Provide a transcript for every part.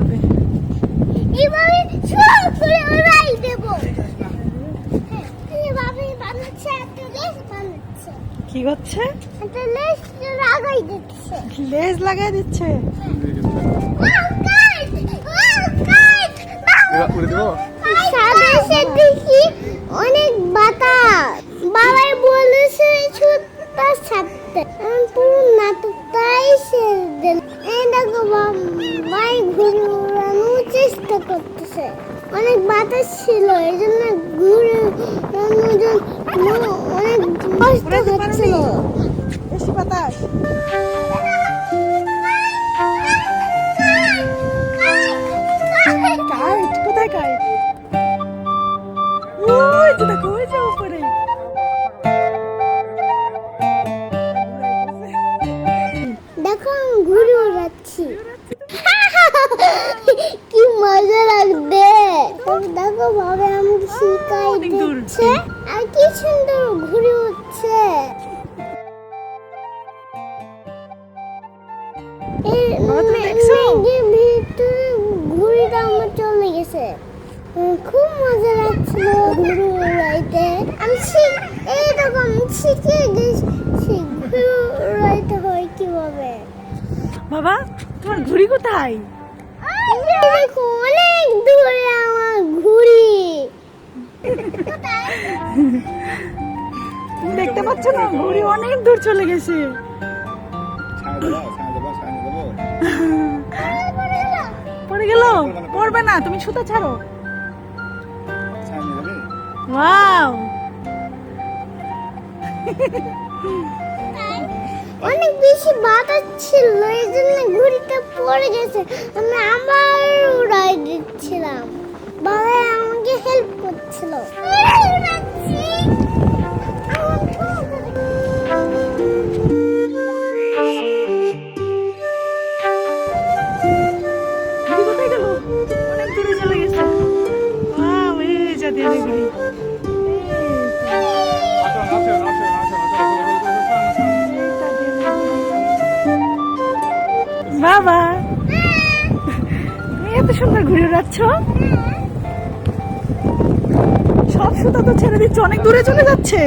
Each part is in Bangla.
করবে। এভাবে সব করে উড়াই দেব। এভাবে বানাচ্ছে, একটা লেজ বানাচ্ছে। কি করছে? একটা লেজ লাগাই দিচ্ছে। লেজ লাগাই দিচ্ছে। সাদেশে দেখি অনেক বাতাস। বাবাই বলেছে ছুটটা ছাড়তে, পুরো নাটকটাই শেষ দিল। এই দেখো বাবাই ঘুরে উড়ানোর চেষ্টা করতেছে। অনেক বাতাস ছিল, এই জন্য ঘুরে উড়ানোর জন্য অনেক কষ্ট হচ্ছিল। বেশি বাতাস। কাইট কোথায় কাইট? ওই যে দেখো, ওই যে উপরে। দেখো আমি ঘুরে উড়াচ্ছি। কি মজা লাগবে। দেখো বাবা আমাকে শিখাই দিচ্ছে, আর কি সুন্দর ঘুরে উঠছে। ভিতরে ঘুড়িটা আমার চলে গেছে। খুব মজা লাগছিল ঘুড়ি উড়াইতে। আমি এই দেখো আমি শিখে গেছি ঘুড়ি উড়াইতে হয় কিভাবে। বাবা তোমার ঘুড়ি কোথায়? দেখো অনেক দূরে আমার ঘুড়ি। তুমি দেখতে পাচ্ছ না? ঘুড়ি অনেক দূর চলে গেছে। পড়ে গেল? পড়বে না, তুমি সুতা ছাড়ো। ওয়াও, অনেক বেশি বাতাস ছিল, এই জন্য ঘুড়িটা পড়ে গেছে। আমি আবার উড়াই দিচ্ছিলাম, বাবা আমাকে হেল্প করছিল। ঘুড়ি কোথায় গেল? অনেক দূরে চলে গেছে। ওয়াও, এই যা দিয়ে ঘুড়ি। বাবা তুমি এত সুন্দর ঘুরে উড়াচ্ছ, সব সুতা তো ছেড়ে দিচ্ছ, অনেক দূরে চলে যাচ্ছে।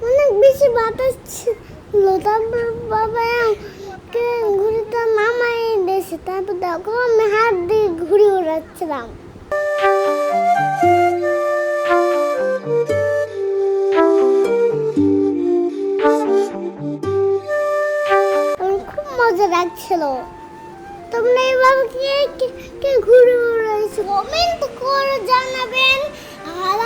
অনেক বেশি বাতাস ছিল, তারপর বাবা আমাকে ঘুড়িটা নামাই দিয়েছে। তারপর দেখো আমি হাত দিয়ে ঘুড়ি উড়াচ্ছিলাম। খুব মজা লাগছিল। তোমরা এভাবে কে ঘুরে উড়াইছো কমেন্ট করে জানাবেন। আর